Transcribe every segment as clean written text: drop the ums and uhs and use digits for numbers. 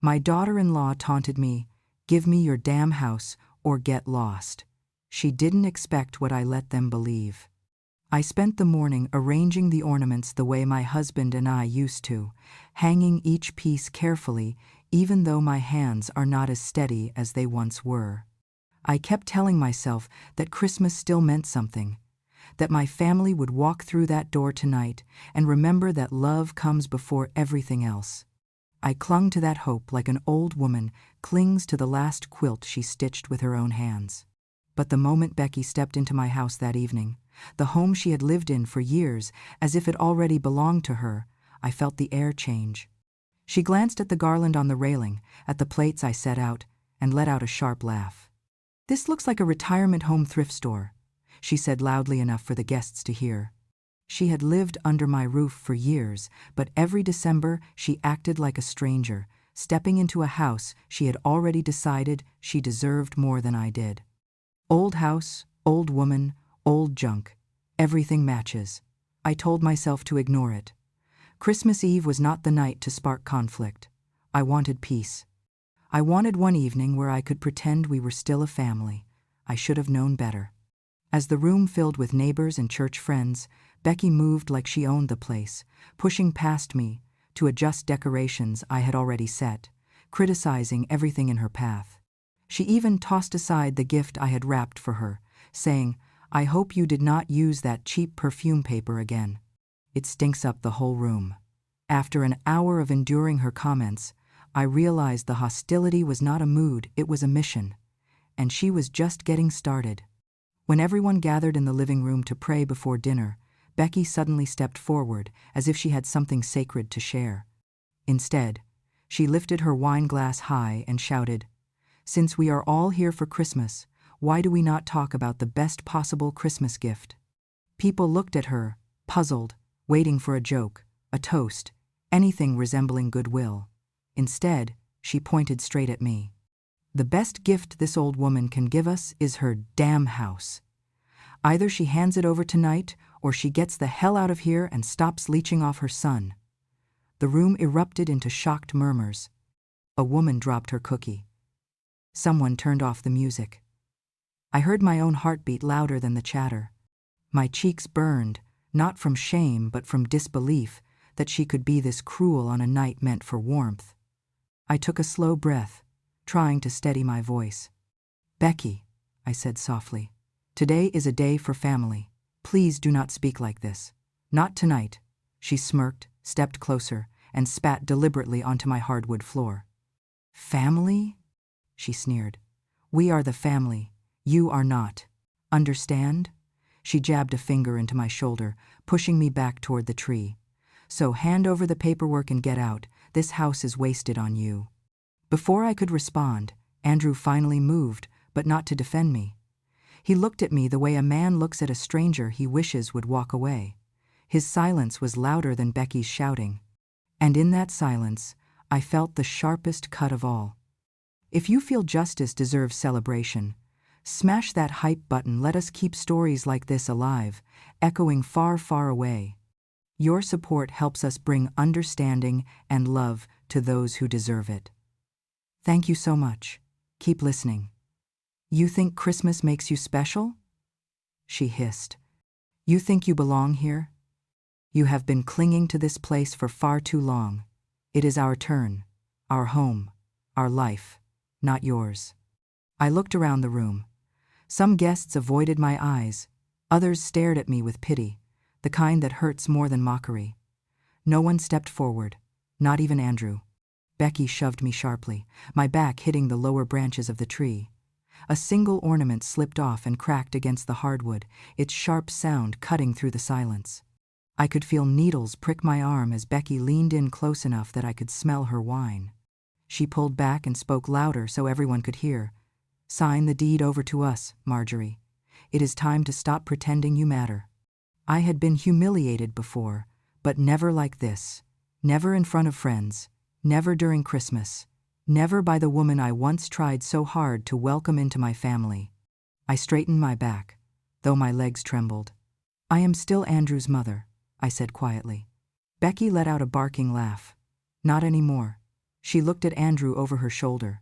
My daughter-in-law taunted me, "Give me your damn house or get lost." She didn't expect what I let them believe. I spent the morning arranging the ornaments the way my husband and I used to, hanging each piece carefully, even though my hands are not as steady as they once were. I kept telling myself that Christmas still meant something, that my family would walk through that door tonight and remember that love comes before everything else. I clung to that hope like an old woman clings to the last quilt she stitched with her own hands. But the moment Becky stepped into my house that evening, the home she had lived in for years as if it already belonged to her, I felt the air change. She glanced at the garland on the railing, at the plates I set out, and let out a sharp laugh. "This looks like a retirement home thrift store," she said loudly enough for the guests to hear. She had lived under my roof for years, but every December she acted like a stranger, stepping into a house she had already decided she deserved more than I did. Old house, old woman, old junk. Everything matches. I told myself to ignore it. Christmas Eve was not the night to spark conflict. I wanted peace. I wanted one evening where I could pretend we were still a family. I should have known better. As the room filled with neighbors and church friends, Becky moved like she owned the place, pushing past me to adjust decorations I had already set, criticizing everything in her path. She even tossed aside the gift I had wrapped for her, saying, "I hope you did not use that cheap perfume paper again. It stinks up the whole room." After an hour of enduring her comments, I realized the hostility was not a mood, it was a mission, and she was just getting started. When everyone gathered in the living room to pray before dinner, Becky suddenly stepped forward as if she had something sacred to share. Instead, she lifted her wine glass high and shouted, "Since we are all here for Christmas, why do we not talk about the best possible Christmas gift?" People looked at her, puzzled, waiting for a joke, a toast, anything resembling goodwill. Instead, she pointed straight at me. "The best gift this old woman can give us is her damn house. Either she hands it over tonight, or she gets the hell out of here and stops leeching off her son." The room erupted into shocked murmurs. A woman dropped her cookie. Someone turned off the music. I heard my own heartbeat louder than the chatter. My cheeks burned, not from shame but from disbelief that she could be this cruel on a night meant for warmth. I took a slow breath, trying to steady my voice. "Becky," I said softly, "today is a day for family. Please do not speak like this. Not tonight." She smirked, stepped closer, and spat deliberately onto my hardwood floor. "Family?" she sneered. "We are the family. You are not. Understand?" She jabbed a finger into my shoulder, pushing me back toward the tree. "So hand over the paperwork and get out. This house is wasted on you." Before I could respond, Andrew finally moved, but not to defend me. He looked at me the way a man looks at a stranger he wishes would walk away. His silence was louder than Becky's shouting. And in that silence, I felt the sharpest cut of all. If you feel justice deserves celebration, smash that hype button. Let us keep stories like this alive, echoing far, far away. Your support helps us bring understanding and love to those who deserve it. Thank you so much. Keep listening. You think Christmas makes you special? She hissed. You think you belong here? You have been clinging to this place for far too long. It is our turn, our home, our life, not yours. I looked around the room. Some guests avoided my eyes. Others stared at me with pity, the kind that hurts more than mockery. No one stepped forward, not even Andrew. Becky shoved me sharply, my back hitting the lower branches of the tree. A single ornament slipped off and cracked against the hardwood, its sharp sound cutting through the silence. I could feel needles prick my arm as Becky leaned in close enough that I could smell her wine. She pulled back and spoke louder so everyone could hear. "Sign the deed over to us, Marjorie. It is time to stop pretending you matter." I had been humiliated before, but never like this. Never in front of friends. Never during Christmas. Never by the woman I once tried so hard to welcome into my family. I straightened my back, though my legs trembled. "I am still Andrew's mother," I said quietly. Becky let out a barking laugh. "Not anymore." She looked at Andrew over her shoulder.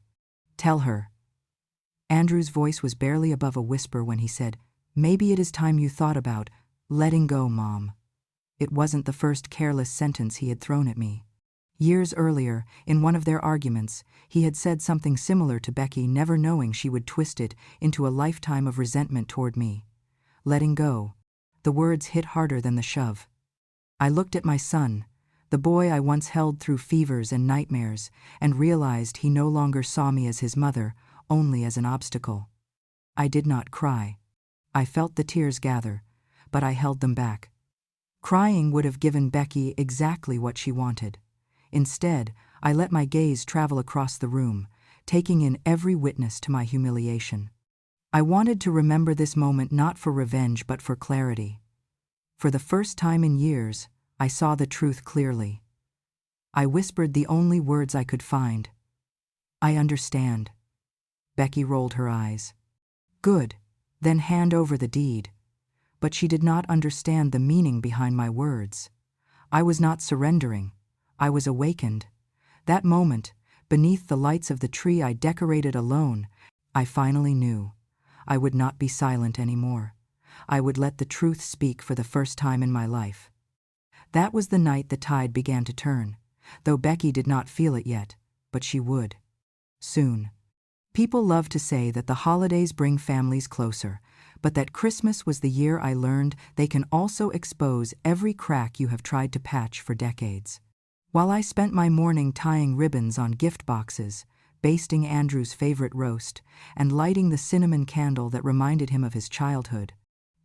Tell her. Andrew's voice was barely above a whisper when he said, Maybe it is time you thought about letting go, Mom. It wasn't the first careless sentence he had thrown at me. Years earlier, in one of their arguments, he had said something similar to Becky, never knowing she would twist it into a lifetime of resentment toward me. Letting go. The words hit harder than the shove. I looked at my son, the boy I once held through fevers and nightmares, and realized he no longer saw me as his mother, only as an obstacle. I did not cry. I felt the tears gather, but I held them back. Crying would have given Becky exactly what she wanted. Instead, I let my gaze travel across the room, taking in every witness to my humiliation. I wanted to remember this moment not for revenge but for clarity. For the first time in years, I saw the truth clearly. I whispered the only words I could find. I understand. Becky rolled her eyes. Good, then hand over the deed. But she did not understand the meaning behind my words. I was not surrendering. I was awakened. That moment, beneath the lights of the tree I decorated alone, I finally knew. I would not be silent anymore. I would let the truth speak for the first time in my life. That was the night the tide began to turn, though Becky did not feel it yet, but she would. Soon. People love to say that the holidays bring families closer, but that Christmas was the year I learned they can also expose every crack you have tried to patch for decades. While I spent my morning tying ribbons on gift boxes, basting Andrew's favorite roast, and lighting the cinnamon candle that reminded him of his childhood,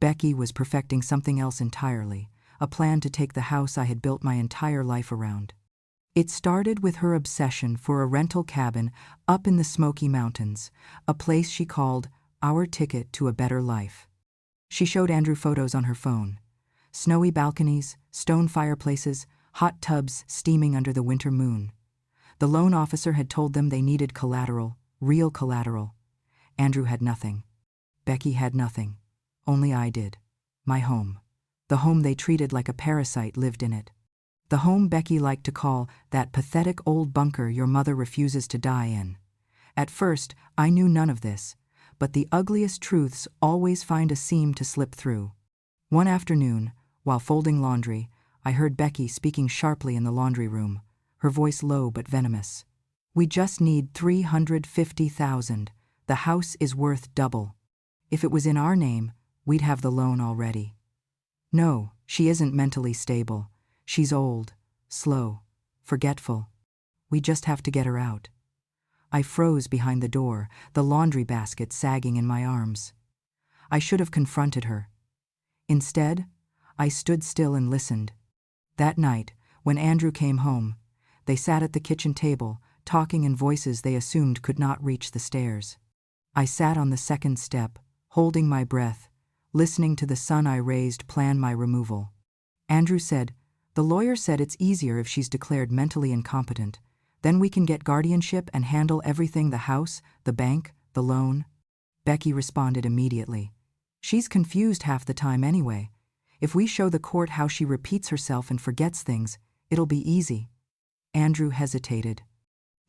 Becky was perfecting something else entirely, a plan to take the house I had built my entire life around. It started with her obsession for a rental cabin up in the Smoky Mountains, a place she called our ticket to a better life. She showed Andrew photos on her phone. Snowy balconies, stone fireplaces, hot tubs steaming under the winter moon. The loan officer had told them they needed collateral, real collateral. Andrew had nothing. Becky had nothing. Only I did. My home. The home they treated like a parasite lived in it. The home Becky liked to call that pathetic old bunker your mother refuses to die in. At first, I knew none of this, but the ugliest truths always find a seam to slip through. One afternoon, while folding laundry, I heard Becky speaking sharply in the laundry room, her voice low but venomous. We just need $350,000. The house is worth double. If it was in our name, we'd have the loan already. No, she isn't mentally stable. She's old, slow, forgetful. We just have to get her out. I froze behind the door, the laundry basket sagging in my arms. I should have confronted her. Instead, I stood still and listened. That night, when Andrew came home, they sat at the kitchen table, talking in voices they assumed could not reach the stairs. I sat on the second step, holding my breath, listening to the son I raised plan my removal. Andrew said, "The lawyer said it's easier if she's declared mentally incompetent. Then we can get guardianship and handle everything, the house, the bank, the loan." Becky responded immediately. "She's confused half the time anyway. If we show the court how she repeats herself and forgets things, it'll be easy." Andrew hesitated.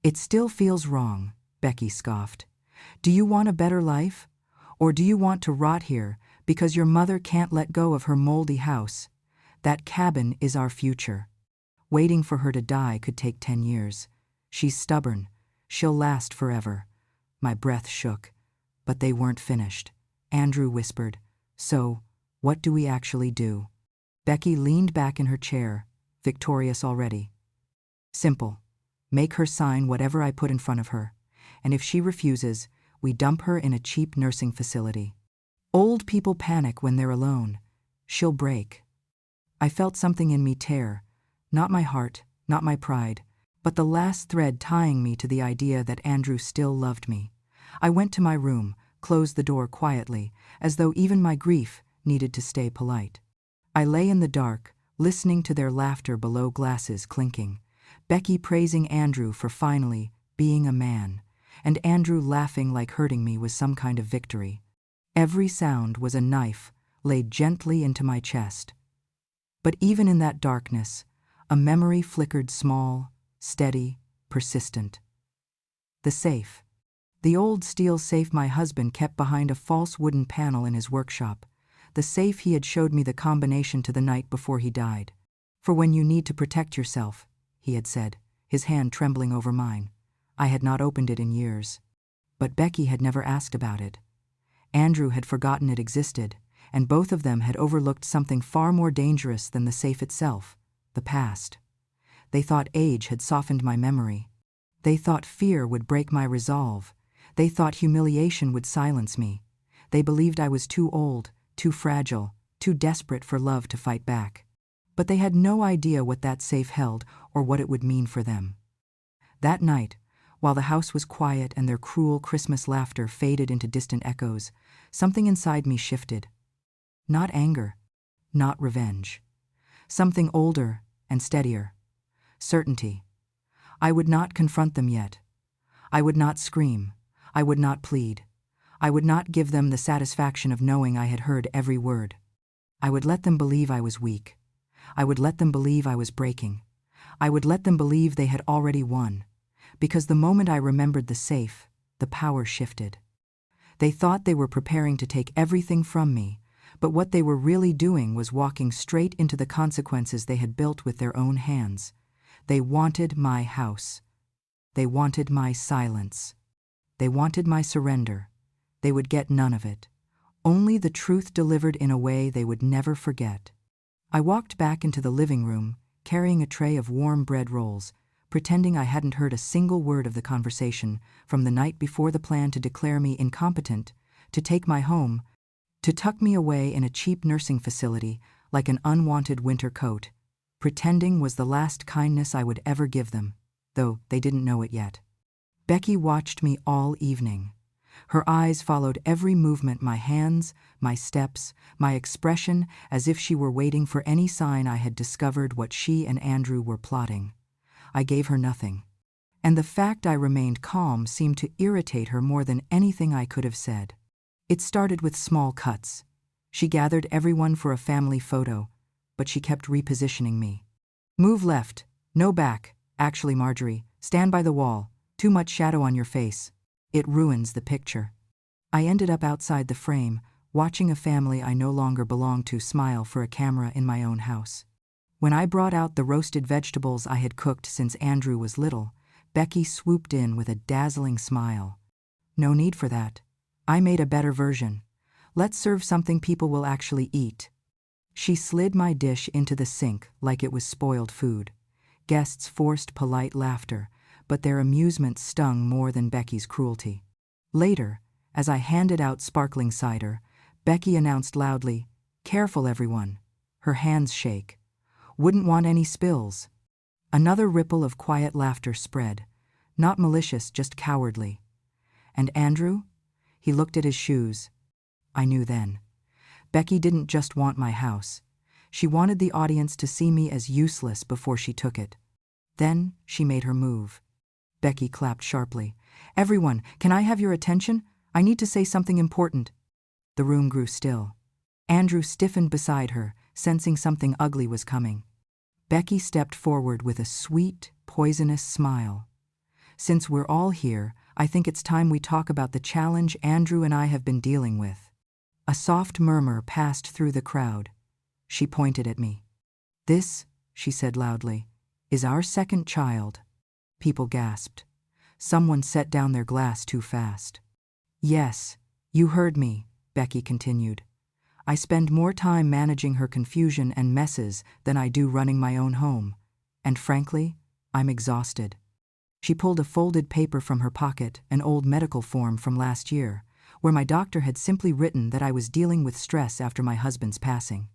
"It still feels wrong," Becky scoffed. "Do you want a better life? Or do you want to rot here because your mother can't let go of her moldy house? That cabin is our future. Waiting for her to die could take 10 years. She's stubborn. She'll last forever." My breath shook. But they weren't finished. Andrew whispered, "So, what do we actually do?" Becky leaned back in her chair, victorious already. "Simple. Make her sign whatever I put in front of her. And if she refuses, we dump her in a cheap nursing facility. Old people panic when they're alone. She'll break." I felt something in me tear. Not my heart, not my pride, but the last thread tying me to the idea that Andrew still loved me. I went to my room, closed the door quietly, as though even my grief needed to stay polite. I lay in the dark, listening to their laughter below glasses clinking, Becky praising Andrew for finally being a man, and Andrew laughing like hurting me was some kind of victory. Every sound was a knife laid gently into my chest. But even in that darkness, a memory flickered small, steady, persistent. The safe. The old steel safe my husband kept behind a false wooden panel in his workshop. The safe he had showed me the combination to the night before he died. For when you need to protect yourself, he had said, his hand trembling over mine. I had not opened it in years. But Becky had never asked about it. Andrew had forgotten it existed, and both of them had overlooked something far more dangerous than the safe itself, the past. They thought age had softened my memory. They thought fear would break my resolve. They thought humiliation would silence me. They believed I was too old, too fragile, too desperate for love to fight back. But they had no idea what that safe held or what it would mean for them. That night, while the house was quiet and their cruel Christmas laughter faded into distant echoes, something inside me shifted. Not anger, not revenge. Something older and steadier. Certainty. I would not confront them yet. I would not scream. I would not plead. I would not give them the satisfaction of knowing I had heard every word. I would let them believe I was weak. I would let them believe I was breaking. I would let them believe they had already won. Because the moment I remembered the safe, the power shifted. They thought they were preparing to take everything from me, but what they were really doing was walking straight into the consequences they had built with their own hands. They wanted my house. They wanted my silence. They wanted my surrender. They would get none of it. Only the truth delivered in a way they would never forget. I walked back into the living room, carrying a tray of warm bread rolls, pretending I hadn't heard a single word of the conversation from the night before the plan to declare me incompetent, to take my home, to tuck me away in a cheap nursing facility like an unwanted winter coat. Pretending was the last kindness I would ever give them, though they didn't know it yet. Becky watched me all evening. Her eyes followed every movement, my hands, my steps, my expression, as if she were waiting for any sign I had discovered what she and Andrew were plotting. I gave her nothing. And the fact I remained calm seemed to irritate her more than anything I could have said. It started with small cuts. She gathered everyone for a family photo, but she kept repositioning me. Move left, no back. Actually, Marjorie, stand by the wall. Too much shadow on your face. It ruins the picture. I ended up outside the frame, watching a family I no longer belonged to smile for a camera in my own house. When I brought out the roasted vegetables I had cooked since Andrew was little, Becky swooped in with a dazzling smile. No need for that. I made a better version. Let's serve something people will actually eat. She slid my dish into the sink like it was spoiled food. Guests forced polite laughter, but their amusement stung more than Becky's cruelty. Later, as I handed out sparkling cider, Becky announced loudly, "Careful, everyone." Her hands shake. "Wouldn't want any spills." Another ripple of quiet laughter spread, not malicious, just cowardly. And Andrew? He looked at his shoes. I knew then. Becky didn't just want my house. She wanted the audience to see me as useless before she took it. Then she made her move. Becky clapped sharply. "Everyone, can I have your attention? I need to say something important." The room grew still. Andrew stiffened beside her, sensing something ugly was coming. Becky stepped forward with a sweet, poisonous smile. "Since we're all here, I think it's time we talk about the challenge Andrew and I have been dealing with." A soft murmur passed through the crowd. She pointed at me. "This," she said loudly, "is our second child." People gasped. Someone set down their glass too fast. "Yes, you heard me," Becky continued. "I spend more time managing her confusion and messes than I do running my own home. And frankly, I'm exhausted." She pulled a folded paper from her pocket, an old medical form from last year, where my doctor had simply written that I was dealing with stress after my husband's passing.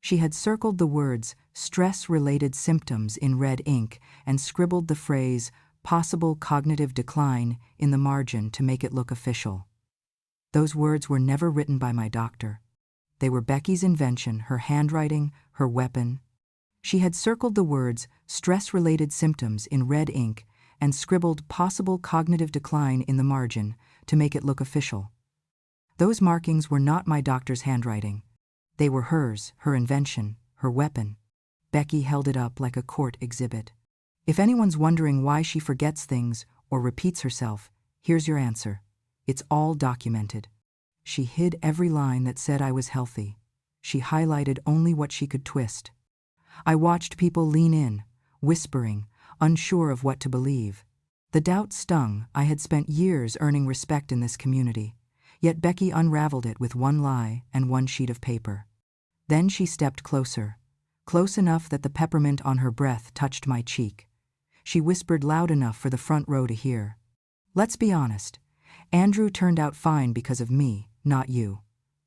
She had circled the words "stress-related symptoms" in red ink and scribbled the phrase "possible cognitive decline" in the margin to make it look official. Those words were never written by my doctor. They were Becky's invention, her handwriting, her weapon. She had circled the words "stress-related symptoms" in red ink and scribbled "possible cognitive decline" in the margin to make it look official. Those markings were not my doctor's handwriting. They were hers, her invention, her weapon. Becky held it up like a court exhibit. If anyone's wondering why she forgets things or repeats herself, here's your answer. It's all documented. She hid every line that said I was healthy. She highlighted only what she could twist. I watched people lean in, whispering, unsure of what to believe. The doubt stung. I had spent years earning respect in this community, yet Becky unraveled it with one lie and one sheet of paper. Then she stepped closer, close enough that the peppermint on her breath touched my cheek. She whispered loud enough for the front row to hear. Let's be honest. Andrew turned out fine because of me, not you.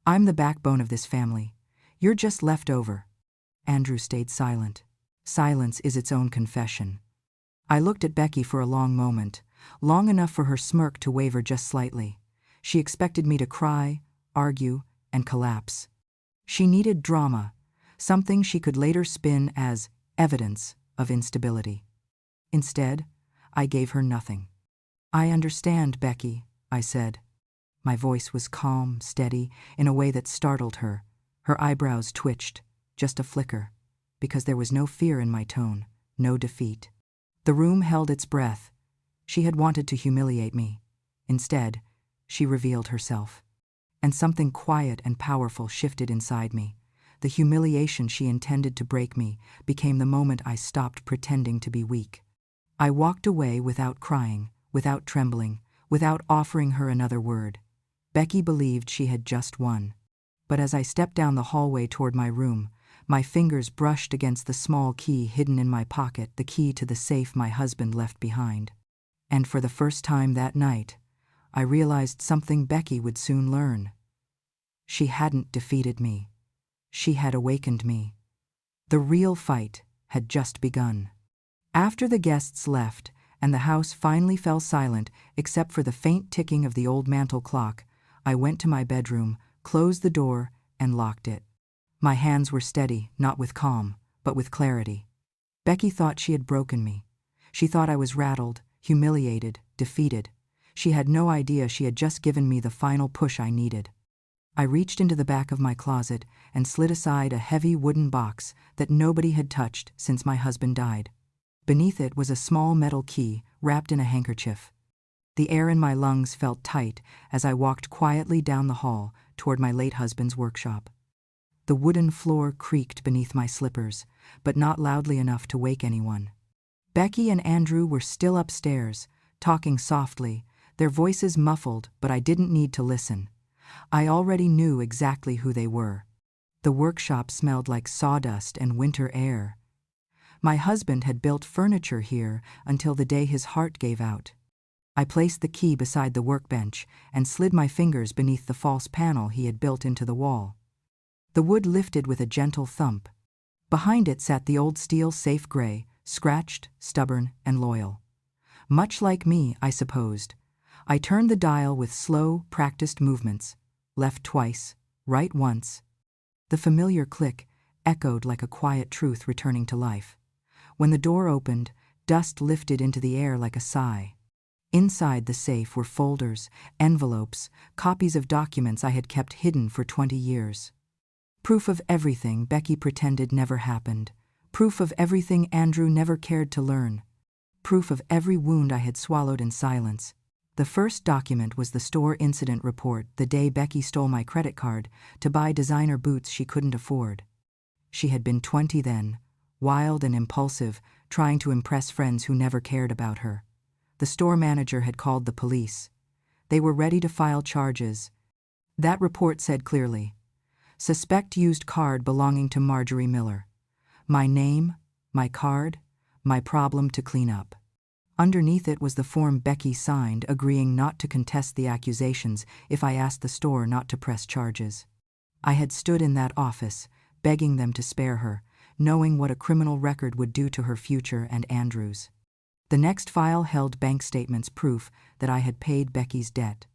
I'm the backbone of this family. You're just left over. Andrew stayed silent. Silence is its own confession. I looked at Becky for a long moment, long enough for her smirk to waver just slightly. She expected me to cry, argue, and collapse. She needed drama, something she could later spin as evidence of instability. Instead, I gave her nothing. I understand, Becky, I said. My voice was calm, steady, in a way that startled her. Her eyebrows twitched, just a flicker, because there was no fear in my tone, no defeat. The room held its breath. She had wanted to humiliate me. Instead, she revealed herself. And something quiet and powerful shifted inside me. The humiliation she intended to break me became the moment I stopped pretending to be weak. I walked away without crying, without trembling, without offering her another word. Becky believed she had just won. But as I stepped down the hallway toward my room, my fingers brushed against the small key hidden in my pocket, the key to the safe my husband left behind. And for the first time that night, I realized something Becky would soon learn. She hadn't defeated me. She had awakened me. The real fight had just begun. After the guests left, and the house finally fell silent except for the faint ticking of the old mantel clock, I went to my bedroom, closed the door, and locked it. My hands were steady, not with calm, but with clarity. Becky thought she had broken me. She thought I was rattled, humiliated, defeated. She had no idea she had just given me the final push I needed. I reached into the back of my closet and slid aside a heavy wooden box that nobody had touched since my husband died. Beneath it was a small metal key wrapped in a handkerchief. The air in my lungs felt tight as I walked quietly down the hall toward my late husband's workshop. The wooden floor creaked beneath my slippers, but not loudly enough to wake anyone. Becky and Andrew were still upstairs, talking softly, their voices muffled, but I didn't need to listen. I already knew exactly who they were. The workshop smelled like sawdust and winter air. My husband had built furniture here until the day his heart gave out. I placed the key beside the workbench and slid my fingers beneath the false panel he had built into the wall. The wood lifted with a gentle thump. Behind it sat the old steel safe gray, scratched, stubborn, and loyal. Much like me, I supposed. I turned the dial with slow, practiced movements, left twice, right once. The familiar click echoed like a quiet truth returning to life. When the door opened, dust lifted into the air like a sigh. Inside the safe were folders, envelopes, copies of documents I had kept hidden for 20 years. Proof of everything Becky pretended never happened. Proof of everything Andrew never cared to learn. Proof of every wound I had swallowed in silence. The first document was the store incident report the day Becky stole my credit card to buy designer boots she couldn't afford. She had been 20 then, wild and impulsive, trying to impress friends who never cared about her. The store manager had called the police. They were ready to file charges. That report said clearly, "Suspect used card belonging to Marjorie Miller. My name, my card, my problem to clean up." Underneath it was the form Becky signed agreeing not to contest the accusations if I asked the store not to press charges. I had stood in that office, begging them to spare her, knowing what a criminal record would do to her future and Andrew's. The next file held bank statements, proof that I had paid Becky's debt.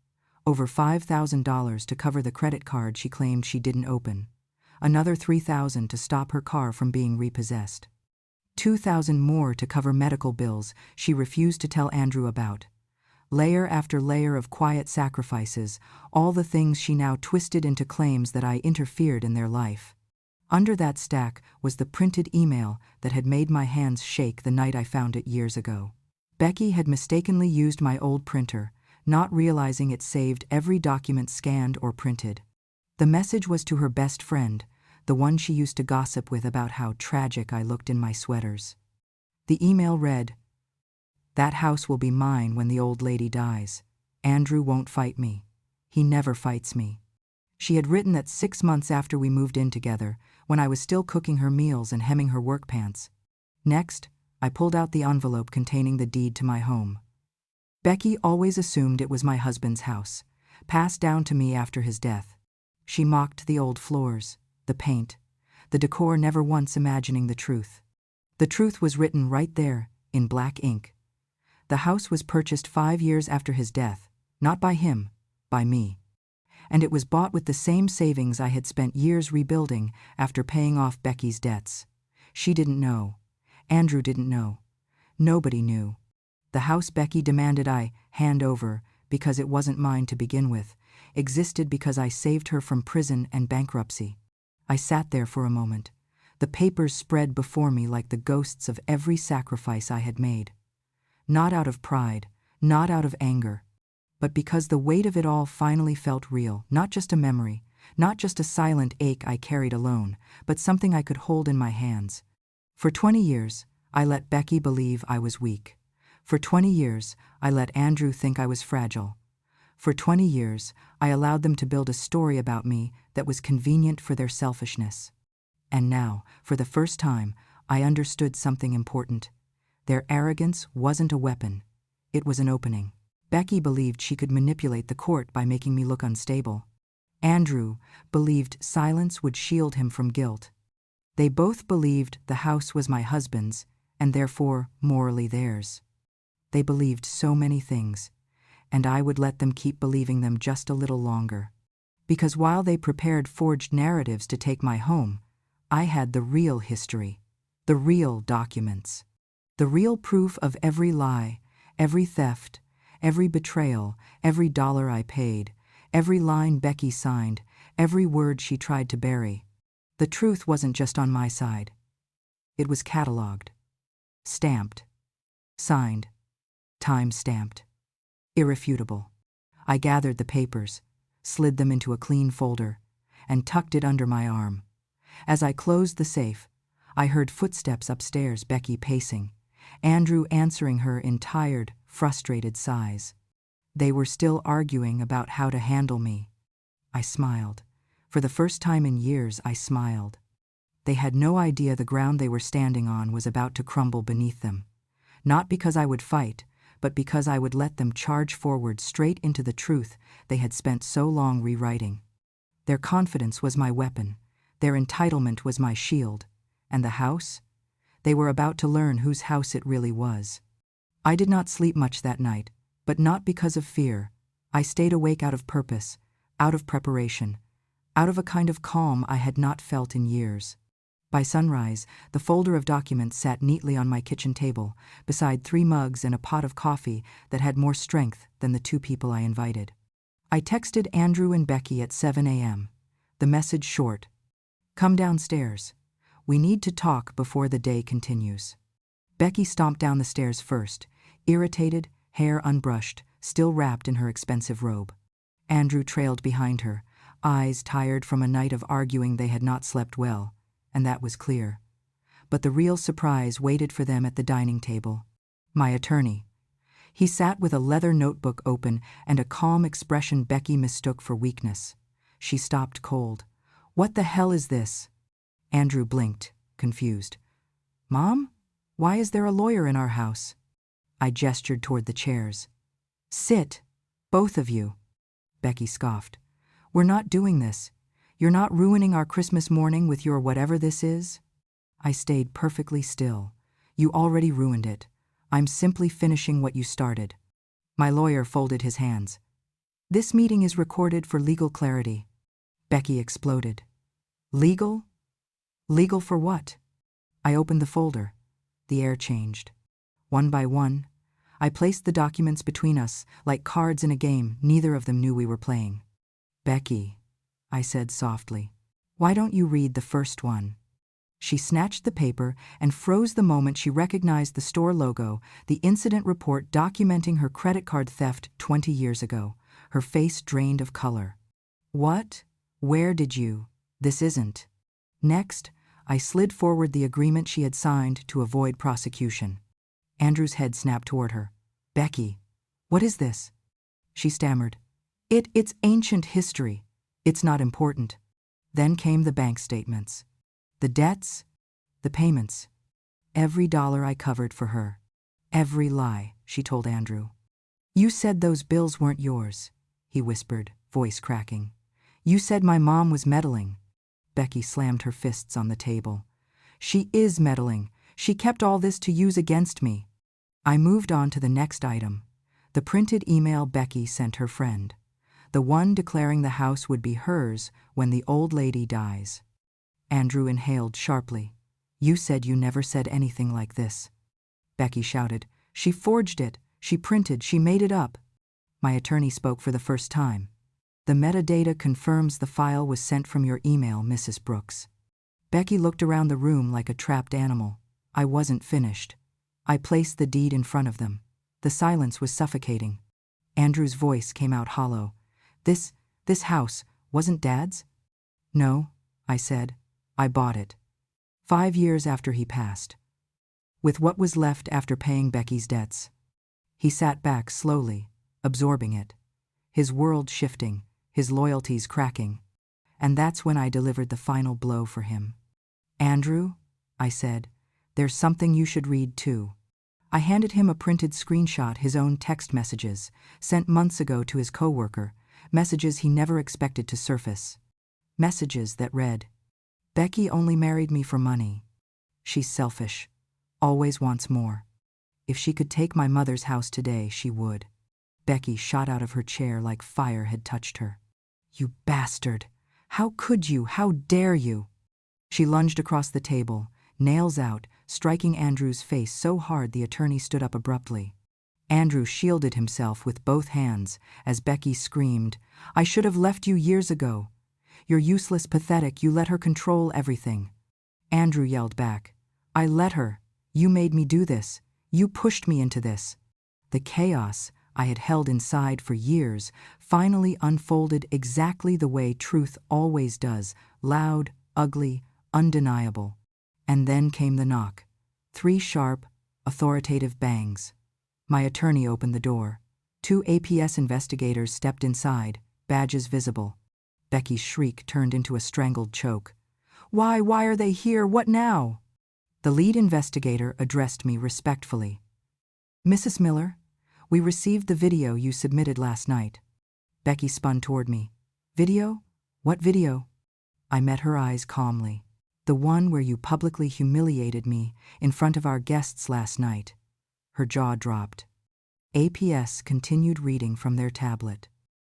Over $5,000 to cover the credit card she claimed she didn't open. Another $3,000 to stop her car from being repossessed. $2,000 more to cover medical bills she refused to tell Andrew about. Layer after layer of quiet sacrifices, all the things she now twisted into claims that I interfered in their life. Under that stack was the printed email that had made my hands shake the night I found it years ago. Becky had mistakenly used my old printer, not realizing it saved every document scanned or printed. The message was to her best friend, the one she used to gossip with about how tragic I looked in my sweaters. The email read, "That house will be mine when the old lady dies. Andrew won't fight me. He never fights me." She had written that 6 months after we moved in together, when I was still cooking her meals and hemming her work pants. Next, I pulled out the envelope containing the deed to my home. Becky always assumed it was my husband's house, passed down to me after his death. She mocked the old floors, the paint, the decor, never once imagining the truth. The truth was written right there, in black ink. The house was purchased 5 years after his death, not by him, by me. And it was bought with the same savings I had spent years rebuilding after paying off Becky's debts. She didn't know. Andrew didn't know. Nobody knew. The house Becky demanded I hand over, because it wasn't mine to begin with, existed because I saved her from prison and bankruptcy. I sat there for a moment. The papers spread before me like the ghosts of every sacrifice I had made. Not out of pride, not out of anger, but because the weight of it all finally felt real, not just a memory, not just a silent ache I carried alone, but something I could hold in my hands. For 20 years, I let Becky believe I was weak. For 20 years, I let Andrew think I was fragile. For 20 years, I allowed them to build a story about me that was convenient for their selfishness. And now, for the first time, I understood something important. Their arrogance wasn't a weapon. It was an opening. Becky believed she could manipulate the court by making me look unstable. Andrew believed silence would shield him from guilt. They both believed the house was my husband's, and therefore morally theirs. They believed so many things, and I would let them keep believing them just a little longer. Because while they prepared forged narratives to take my home, I had the real history, the real documents, the real proof of every lie, every theft, every betrayal, every dollar I paid, every line Becky signed, every word she tried to bury. The truth wasn't just on my side. It was cataloged, stamped, signed, time-stamped, irrefutable. I gathered the papers, slid them into a clean folder, and tucked it under my arm. As I closed the safe, I heard footsteps upstairs, Becky pacing, Andrew answering her in tired, frustrated sighs. They were still arguing about how to handle me. I smiled. For the first time in years, I smiled. They had no idea the ground they were standing on was about to crumble beneath them. Not because I would fight, but because I would let them charge forward straight into the truth they had spent so long rewriting. Their confidence was my weapon. Their entitlement was my shield. And the house? They were about to learn whose house it really was. I did not sleep much that night, but not because of fear. I stayed awake out of purpose, out of preparation, out of a kind of calm I had not felt in years. By sunrise, the folder of documents sat neatly on my kitchen table, beside 3 mugs and a pot of coffee that had more strength than the 2 people I invited. I texted Andrew and Becky at 7 a.m. The message short: "Come downstairs. We need to talk before the day continues." Becky stomped down the stairs first, irritated, hair unbrushed, still wrapped in her expensive robe. Andrew trailed behind her, eyes tired from a night of arguing they had not slept well, and that was clear. But the real surprise waited for them at the dining table. My attorney. He sat with a leather notebook open and a calm expression Becky mistook for weakness. She stopped cold. "What the hell is this?" Andrew blinked, confused. "Mom? Why is there a lawyer in our house?" I gestured toward the chairs. "Sit, both of you." Becky scoffed. "We're not doing this. You're not ruining our Christmas morning with your whatever this is." I stayed perfectly still. "You already ruined it. I'm simply finishing what you started." My lawyer folded his hands. "This meeting is recorded for legal clarity." Becky exploded. "Legal? Legal for what?" I opened the folder. The air changed. One by one, I placed the documents between us, like cards in a game neither of them knew we were playing. "Becky," I said softly, Why don't you read the first one? She snatched the paper and froze the moment she recognized the store logo, the incident report documenting her credit card theft 20 years ago. Her face drained of color. What? Where did you? This isn't. Next, I slid forward the agreement she had signed to avoid prosecution. Andrew's head snapped toward her. Becky, what is this? She stammered. It's ancient history. It's not important. Then came the bank statements. The debts, the payments. Every dollar I covered for her. Every lie, she told Andrew. You said those bills weren't yours, he whispered, voice cracking. You said my mom was meddling. Becky slammed her fists on the table. She is meddling. She kept all this to use against me. I moved on to the next item. The printed email Becky sent her friend. The one declaring the house would be hers when the old lady dies. Andrew inhaled sharply. You said you never said anything like this. Becky shouted. She forged it. She printed. She made it up. My attorney spoke for the first time. The metadata confirms the file was sent from your email, Mrs. Brooks. Becky looked around the room like a trapped animal. I wasn't finished. I placed the deed in front of them. The silence was suffocating. Andrew's voice came out hollow. This house wasn't Dad's? No, I said. I bought it. 5 years after he passed. With what was left after paying Becky's debts. He sat back slowly, absorbing it. His world shifting, his loyalties cracking. And that's when I delivered the final blow for him. Andrew, I said, there's something you should read too. I handed him a printed screenshot, his own text messages, sent months ago to his coworker, messages he never expected to surface. Messages that read, Becky only married me for money. She's selfish, always wants more. If she could take my mother's house today, she would. Becky shot out of her chair like fire had touched her. You bastard! How could you? How dare you? She lunged across the table, nails out, striking Andrew's face so hard the attorney stood up abruptly. Andrew shielded himself with both hands as Becky screamed, I should have left you years ago. You're useless, pathetic, you let her control everything. Andrew yelled back, I let her. You made me do this. You pushed me into this. The chaos I had held inside for years finally unfolded exactly the way truth always does, loud, ugly, undeniable. And then came the knock. 3 sharp, authoritative bangs. My attorney opened the door. 2 APS investigators stepped inside, badges visible. Becky's shriek turned into a strangled choke. Why are they here? What now? The lead investigator addressed me respectfully. Mrs. Miller, we received the video you submitted last night. Becky spun toward me. Video? What video? I met her eyes calmly. The one where you publicly humiliated me in front of our guests last night. Her jaw dropped. APS continued reading from their tablet.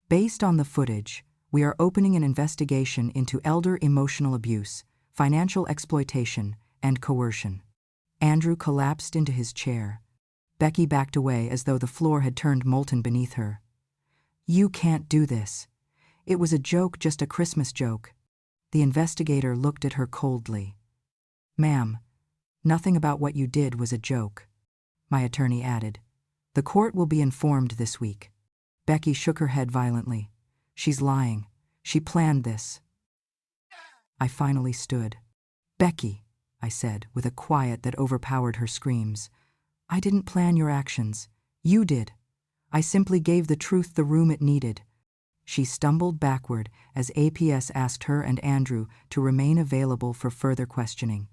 Based on the footage, we are opening an investigation into elder emotional abuse, financial exploitation, and coercion. Andrew collapsed into his chair. Becky backed away as though the floor had turned molten beneath her. You can't do this. It was a joke, just a Christmas joke. The investigator looked at her coldly. Ma'am, nothing about what you did was a joke. My attorney added. The court will be informed this week. Becky shook her head violently. She's lying. She planned this. I finally stood. Becky, I said, with a quiet that overpowered her screams. I didn't plan your actions. You did. I simply gave the truth the room it needed. She stumbled backward as APS asked her and Andrew to remain available for further questioning.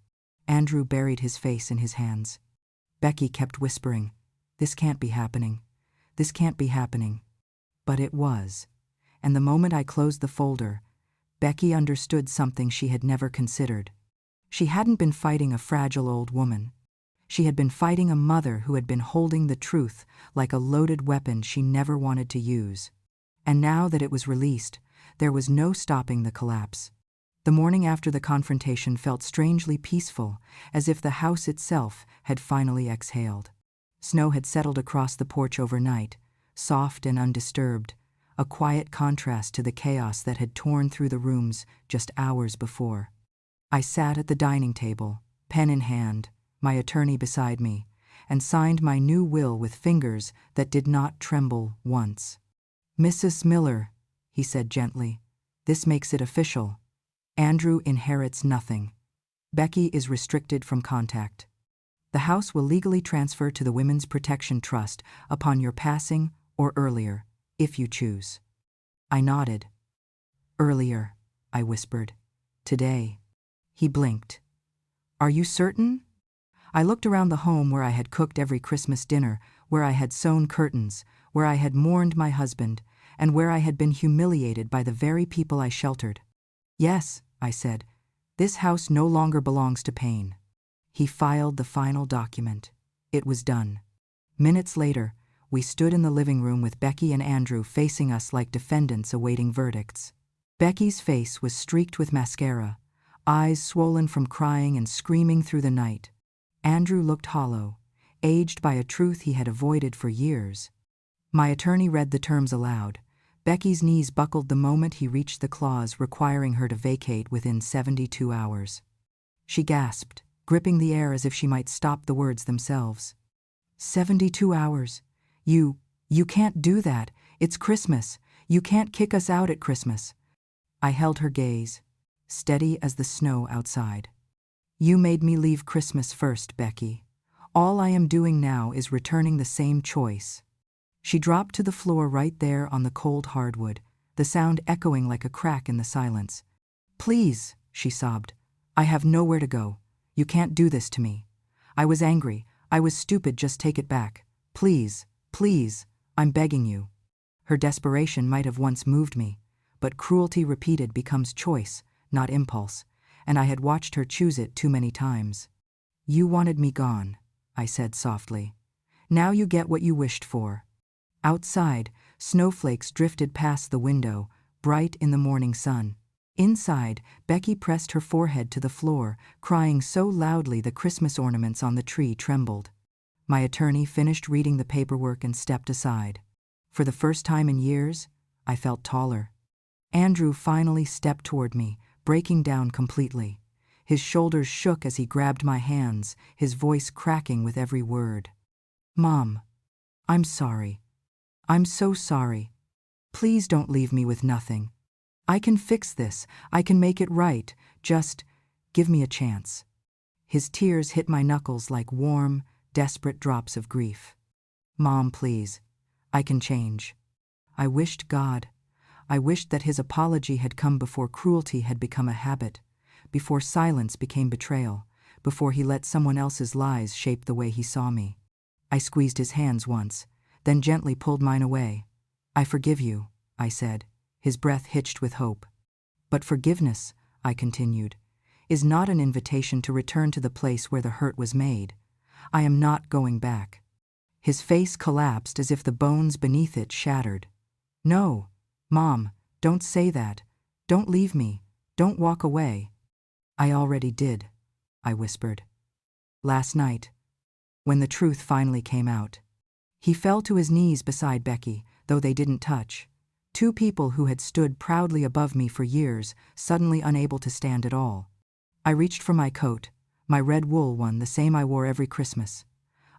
Andrew buried his face in his hands. Becky kept whispering, This can't be happening. This can't be happening. But it was. And the moment I closed the folder, Becky understood something she had never considered. She hadn't been fighting a fragile old woman. She had been fighting a mother who had been holding the truth like a loaded weapon she never wanted to use. And now that it was released, there was no stopping the collapse. The morning after the confrontation felt strangely peaceful, as if the house itself had finally exhaled. Snow had settled across the porch overnight, soft and undisturbed, a quiet contrast to the chaos that had torn through the rooms just hours before. I sat at the dining table, pen in hand, my attorney beside me, and signed my new will with fingers that did not tremble once. "Mrs. Miller," he said gently, "this makes it official. Andrew inherits nothing. Becky is restricted from contact. The house will legally transfer to the Women's Protection Trust upon your passing or earlier, if you choose." I nodded. "Earlier," I whispered. "Today." He blinked. "Are you certain?" I looked around the home where I had cooked every Christmas dinner, where I had sewn curtains, where I had mourned my husband, and where I had been humiliated by the very people I sheltered. "Yes," I said, "this house no longer belongs to Payne." He filed the final document. It was done. Minutes later, we stood in the living room with Becky and Andrew facing us like defendants awaiting verdicts. Becky's face was streaked with mascara, eyes swollen from crying and screaming through the night. Andrew looked hollow, aged by a truth he had avoided for years. My attorney read the terms aloud. Becky's knees buckled the moment he reached the clause requiring her to vacate within 72 hours. She gasped, gripping the air as if she might stop the words themselves. 72 hours? You can't do that. It's Christmas. You can't kick us out at Christmas." I held her gaze, steady as the snow outside. "You made me leave Christmas first, Becky. All I am doing now is returning the same choice." She dropped to the floor right there on the cold hardwood, the sound echoing like a crack in the silence. "Please," she sobbed. "I have nowhere to go. You can't do this to me. I was angry. I was stupid. Just take it back. Please, please, I'm begging you." Her desperation might have once moved me, but cruelty repeated becomes choice, not impulse, and I had watched her choose it too many times. "You wanted me gone," I said softly. "Now you get what you wished for." Outside, snowflakes drifted past the window, bright in the morning sun. Inside, Becky pressed her forehead to the floor, crying so loudly the Christmas ornaments on the tree trembled. My attorney finished reading the paperwork and stepped aside. For the first time in years, I felt taller. Andrew finally stepped toward me, breaking down completely. His shoulders shook as he grabbed my hands, his voice cracking with every word. "Mom, I'm sorry. I'm so sorry. Please don't leave me with nothing. I can fix this. I can make it right. Just give me a chance." His tears hit my knuckles like warm, desperate drops of grief. "Mom, please. I can change." I wished that his apology had come before cruelty had become a habit, before silence became betrayal, before he let someone else's lies shape the way he saw me. I squeezed his hands once, then gently pulled mine away. "I forgive you," I said, his breath hitched with hope. "But forgiveness," I continued, "is not an invitation to return to the place where the hurt was made. I am not going back." His face collapsed as if the bones beneath it shattered. "No, Mom, don't say that. Don't leave me. Don't walk away." "I already did," I whispered. "Last night, when the truth finally came out." He fell to his knees beside Becky, though they didn't touch. Two people who had stood proudly above me for years, suddenly unable to stand at all. I reached for my coat, my red wool one, the same I wore every Christmas.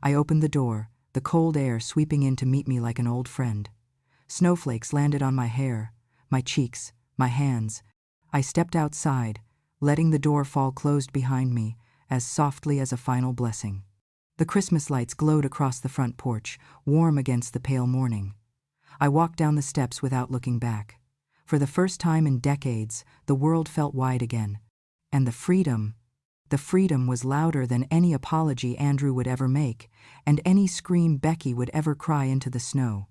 I opened the door, the cold air sweeping in to meet me like an old friend. Snowflakes landed on my hair, my cheeks, my hands. I stepped outside, letting the door fall closed behind me, as softly as a final blessing. The Christmas lights glowed across the front porch, warm against the pale morning. I walked down the steps without looking back. For the first time in decades, the world felt wide again. And the freedom was louder than any apology Andrew would ever make, and any scream Becky would ever cry into the snow.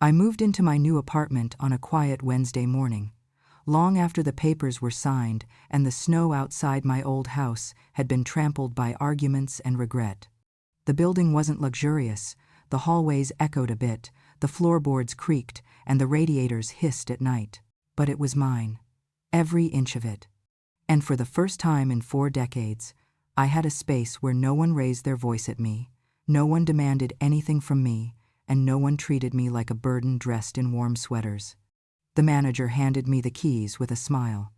I moved into my new apartment on a quiet Wednesday morning, long after the papers were signed and the snow outside my old house had been trampled by arguments and regret. The building wasn't luxurious. The hallways echoed a bit, the floorboards creaked, and the radiators hissed at night. But it was mine, every inch of it. And for the first time in 4 decades, I had a space where no one raised their voice at me, no one demanded anything from me, and no one treated me like a burden dressed in warm sweaters. The manager handed me the keys with a smile.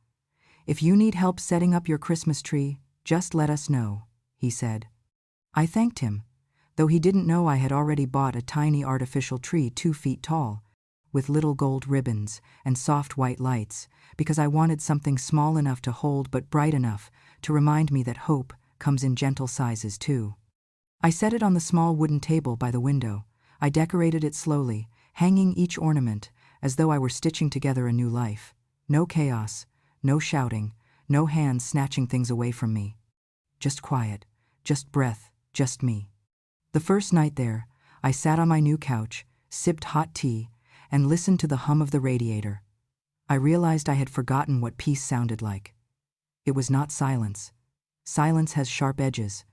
"If you need help setting up your Christmas tree, just let us know," he said. I thanked him, though he didn't know I had already bought a tiny artificial tree 2 feet tall, with little gold ribbons and soft white lights, because I wanted something small enough to hold but bright enough to remind me that hope comes in gentle sizes too. I set it on the small wooden table by the window. I decorated it slowly, hanging each ornament as though I were stitching together a new life. No chaos, no shouting, no hands snatching things away from me. Just quiet, just breath, just me. The first night there, I sat on my new couch, sipped hot tea, and listened to the hum of the radiator. I realized I had forgotten what peace sounded like. It was not silence. Silence has sharp edges.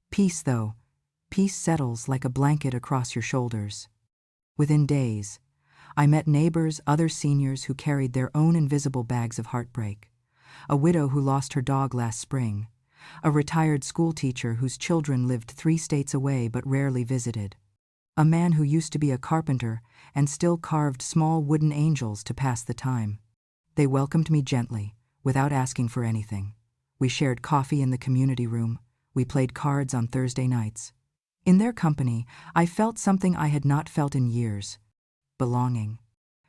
Peace, though, peace settles like a blanket across your shoulders. Within days, I met neighbors, other seniors who carried their own invisible bags of heartbreak. A widow who lost her dog last spring. A retired schoolteacher whose children lived 3 states away but rarely visited. A man who used to be a carpenter and still carved small wooden angels to pass the time. They welcomed me gently, without asking for anything. We shared coffee in the community room. We played cards on Thursday nights. In their company, I felt something I had not felt in years. Belonging.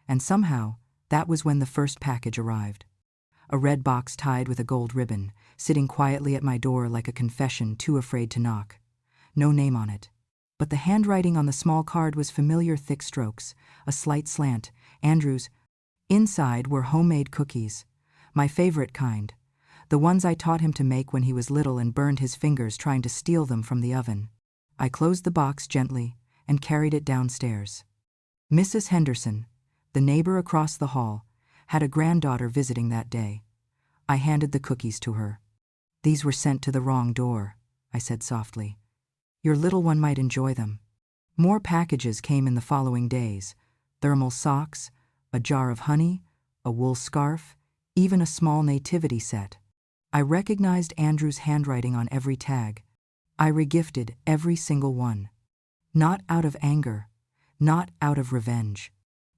And somehow, that was when the first package arrived. A red box tied with a gold ribbon, sitting quietly at my door like a confession too afraid to knock. No name on it. But the handwriting on the small card was familiar, thick strokes, a slight slant. Andrew's. Inside were homemade cookies. My favorite kind. The ones I taught him to make when he was little and burned his fingers trying to steal them from the oven. I closed the box gently and carried it downstairs. Mrs. Henderson, the neighbor across the hall, had a granddaughter visiting that day. I handed the cookies to her. "These were sent to the wrong door," I said softly. "Your little one might enjoy them." More packages came in the following days. Thermal socks, a jar of honey, a wool scarf, even a small nativity set. I recognized Andrew's handwriting on every tag. I regifted every single one. Not out of anger, not out of revenge,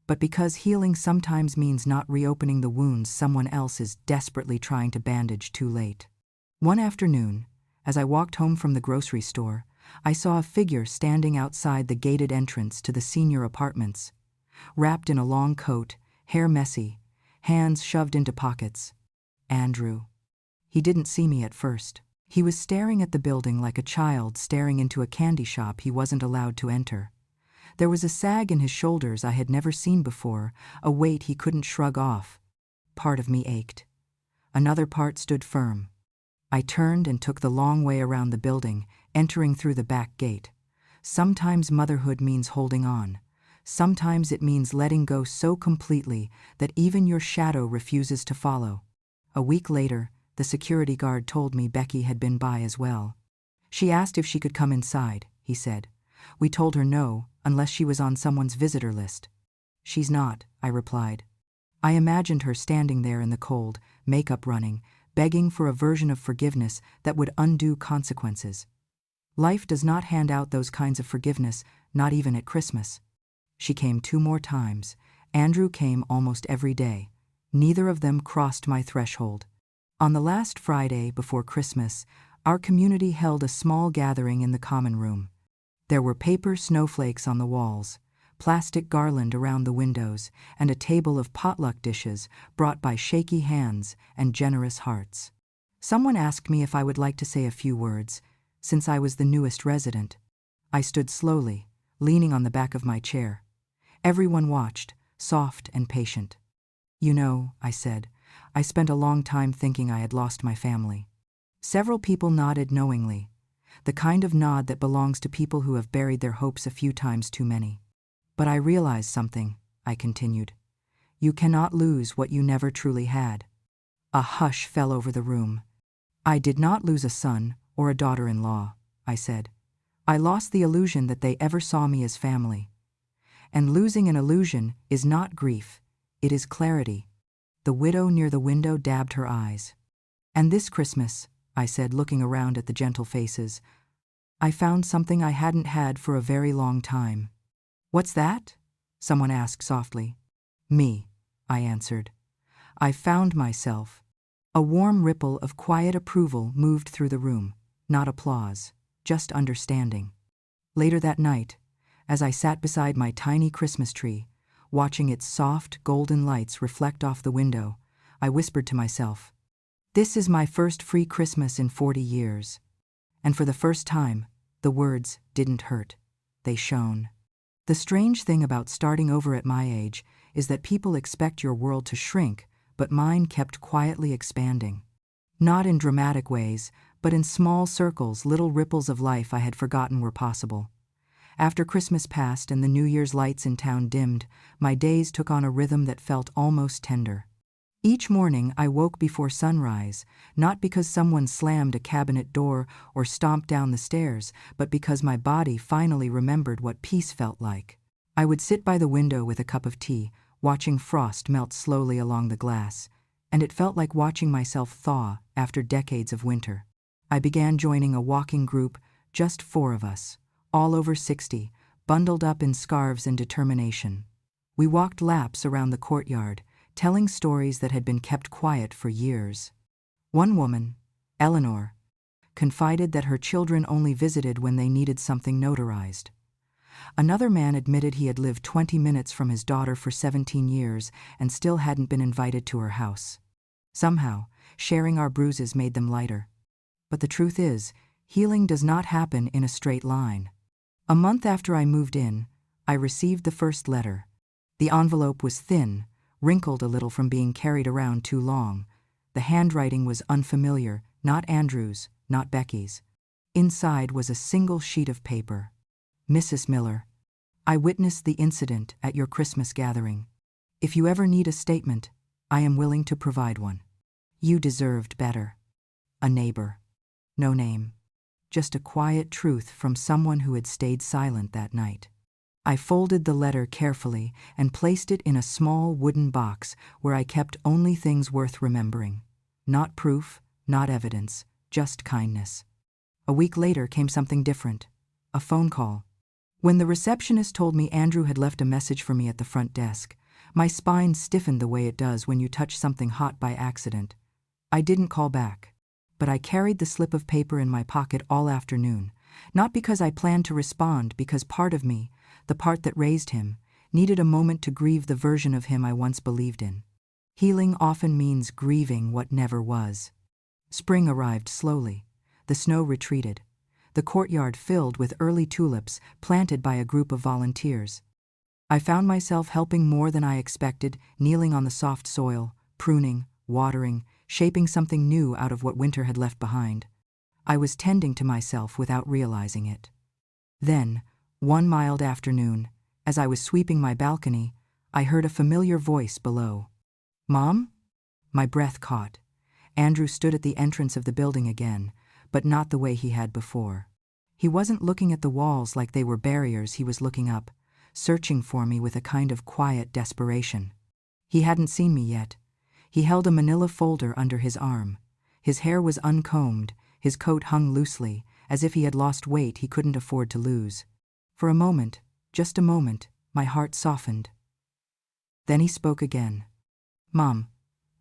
but because healing sometimes means not reopening the wounds someone else is desperately trying to bandage too late. One afternoon, as I walked home from the grocery store, I saw a figure standing outside the gated entrance to the senior apartments, wrapped in a long coat, hair messy, hands shoved into pockets. Andrew. He didn't see me at first. He was staring at the building like a child staring into a candy shop he wasn't allowed to enter. There was a sag in his shoulders I had never seen before, a weight he couldn't shrug off. Part of me ached. Another part stood firm. I turned and took the long way around the building, entering through the back gate. Sometimes motherhood means holding on. Sometimes it means letting go so completely that even your shadow refuses to follow. A week later, the security guard told me Becky had been by as well. She asked if she could come inside, he said. We told her no, unless she was on someone's visitor list. She's not, I replied. I imagined her standing there in the cold, makeup running, begging for a version of forgiveness that would undo consequences. Life does not hand out those kinds of forgiveness, not even at Christmas. She came 2 more times. Andrew came almost every day. Neither of them crossed my threshold. On the last Friday before Christmas, our community held a small gathering in the common room. There were paper snowflakes on the walls, plastic garland around the windows, and a table of potluck dishes brought by shaky hands and generous hearts. Someone asked me if I would like to say a few words, since I was the newest resident. I stood slowly, leaning on the back of my chair. Everyone watched, soft and patient. You know, I said, I spent a long time thinking I had lost my family. Several people nodded knowingly, the kind of nod that belongs to people who have buried their hopes a few times too many. But I realized something, I continued. You cannot lose what you never truly had. A hush fell over the room. I did not lose a son or a daughter-in-law, I said. I lost the illusion that they ever saw me as family. And losing an illusion is not grief, it is clarity. The widow near the window dabbed her eyes. And this Christmas, I said, looking around at the gentle faces, I found something I hadn't had for a very long time. What's that? Someone asked softly. Me, I answered. I found myself. A warm ripple of quiet approval moved through the room, not applause, just understanding. Later that night, as I sat beside my tiny Christmas tree, watching its soft, golden lights reflect off the window, I whispered to myself, "This is my first free Christmas in 40 years." And for the first time, the words didn't hurt. They shone. The strange thing about starting over at my age is that people expect your world to shrink, but mine kept quietly expanding. Not in dramatic ways, but in small circles, little ripples of life I had forgotten were possible. After Christmas passed and the New Year's lights in town dimmed, my days took on a rhythm that felt almost tender. Each morning I woke before sunrise, not because someone slammed a cabinet door or stomped down the stairs, but because my body finally remembered what peace felt like. I would sit by the window with a cup of tea, watching frost melt slowly along the glass, and it felt like watching myself thaw after decades of winter. I began joining a walking group, just 4 of us, all over 60, bundled up in scarves and determination. We walked laps around the courtyard, telling stories that had been kept quiet for years. One woman, Eleanor, confided that her children only visited when they needed something notarized. Another man admitted he had lived 20 minutes from his daughter for 17 years and still hadn't been invited to her house. Somehow, sharing our bruises made them lighter. But the truth is, healing does not happen in a straight line. A month after I moved in, I received the first letter. The envelope was thin, wrinkled a little from being carried around too long. The handwriting was unfamiliar, not Andrew's, not Becky's. Inside was a single sheet of paper. "Mrs. Miller, I witnessed the incident at your Christmas gathering. If you ever need a statement, I am willing to provide one. You deserved better." A neighbor. No name. Just a quiet truth from someone who had stayed silent that night. I folded the letter carefully and placed it in a small wooden box where I kept only things worth remembering. Not proof, not evidence, just kindness. A week later came something different. A phone call. When the receptionist told me Andrew had left a message for me at the front desk, my spine stiffened the way it does when you touch something hot by accident. I didn't call back, but I carried the slip of paper in my pocket all afternoon, not because I planned to respond, because part of me, the part that raised him, needed a moment to grieve the version of him I once believed in. Healing often means grieving what never was. Spring arrived slowly. The snow retreated. The courtyard filled with early tulips planted by a group of volunteers. I found myself helping more than I expected, kneeling on the soft soil, pruning, watering, shaping something new out of what winter had left behind. I was tending to myself without realizing it. Then, one mild afternoon, as I was sweeping my balcony, I heard a familiar voice below. "Mom?" My breath caught. Andrew stood at the entrance of the building again, but not the way he had before. He wasn't looking at the walls like they were barriers. He was looking up, searching for me with a kind of quiet desperation. He hadn't seen me yet. He held a manila folder under his arm. His hair was uncombed, his coat hung loosely, as if he had lost weight he couldn't afford to lose. For a moment, just a moment, my heart softened. Then he spoke again. "Mom,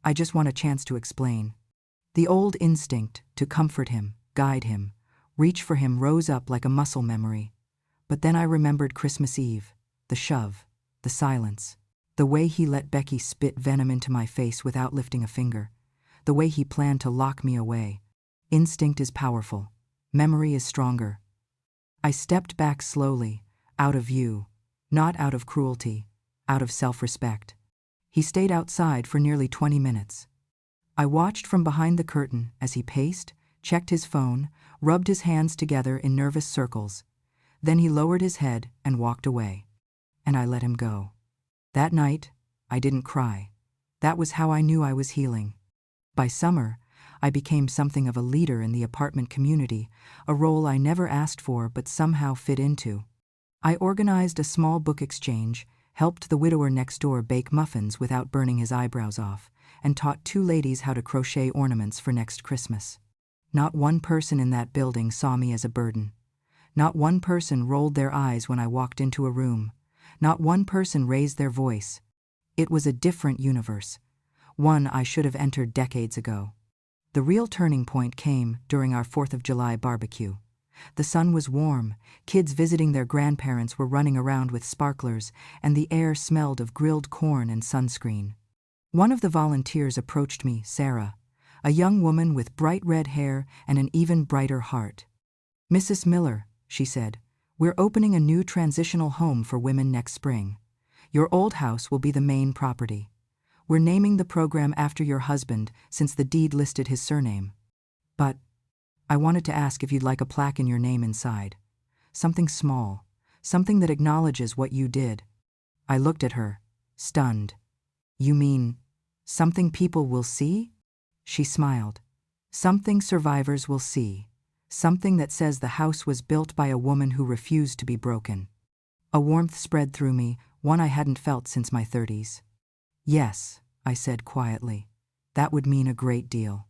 I just want a chance to explain." The old instinct to comfort him, guide him, reach for him rose up like a muscle memory. But then I remembered Christmas Eve, the shove, the silence, the way he let Becky spit venom into my face without lifting a finger, the way he planned to lock me away. Instinct is powerful. Memory is stronger. I stepped back slowly, out of view, not out of cruelty, out of self-respect. He stayed outside for nearly 20 minutes. I watched from behind the curtain as he paced, checked his phone, rubbed his hands together in nervous circles. Then he lowered his head and walked away. And I let him go. That night, I didn't cry. That was how I knew I was healing. By summer, I became something of a leader in the apartment community, a role I never asked for but somehow fit into. I organized a small book exchange, helped the widower next door bake muffins without burning his eyebrows off, and taught 2 ladies how to crochet ornaments for next Christmas. Not one person in that building saw me as a burden. Not one person rolled their eyes when I walked into a room. Not one person raised their voice. It was a different universe, one I should have entered decades ago. The real turning point came during our 4th of July barbecue. The sun was warm, kids visiting their grandparents were running around with sparklers, and the air smelled of grilled corn and sunscreen. One of the volunteers approached me, Sarah, a young woman with bright red hair and an even brighter heart. "Mrs. Miller," she said, "we're opening a new transitional home for women next spring. Your old house will be the main property. We're naming the program after your husband since the deed listed his surname. But I wanted to ask if you'd like a plaque in your name inside. Something small, something that acknowledges what you did." I looked at her, stunned. "You mean something people will see?" She smiled. "Something survivors will see. Something that says the house was built by a woman who refused to be broken." A warmth spread through me, one I hadn't felt since my 30s. "Yes," I said quietly, "that would mean a great deal."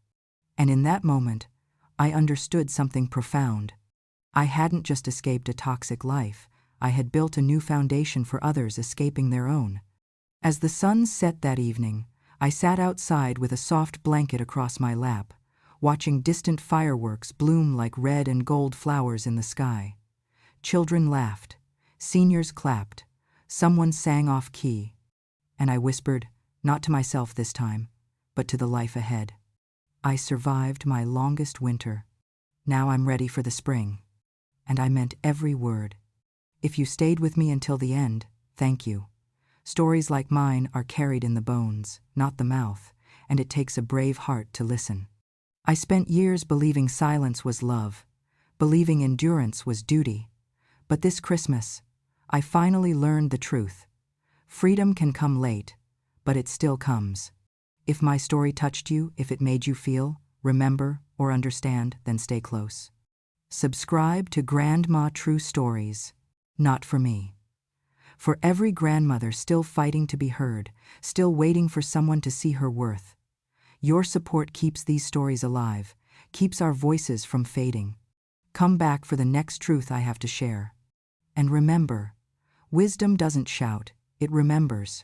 And in that moment, I understood something profound. I hadn't just escaped a toxic life, I had built a new foundation for others escaping their own. As the sun set that evening, I sat outside with a soft blanket across my lap, watching distant fireworks bloom like red and gold flowers in the sky. Children laughed, seniors clapped, someone sang off key. And I whispered, not to myself this time, but to the life ahead. I survived my longest winter. Now I'm ready for the spring. And I meant every word. If you stayed with me until the end, thank you. Stories like mine are carried in the bones, not the mouth, and it takes a brave heart to listen. I spent years believing silence was love, believing endurance was duty. But this Christmas, I finally learned the truth. Freedom can come late, but it still comes. If my story touched you, if it made you feel, remember, or understand, then stay close. Subscribe to Grandma True Stories. Not for me. For every grandmother still fighting to be heard, still waiting for someone to see her worth. Your support keeps these stories alive, keeps our voices from fading. Come back for the next truth I have to share. And remember, wisdom doesn't shout, it remembers.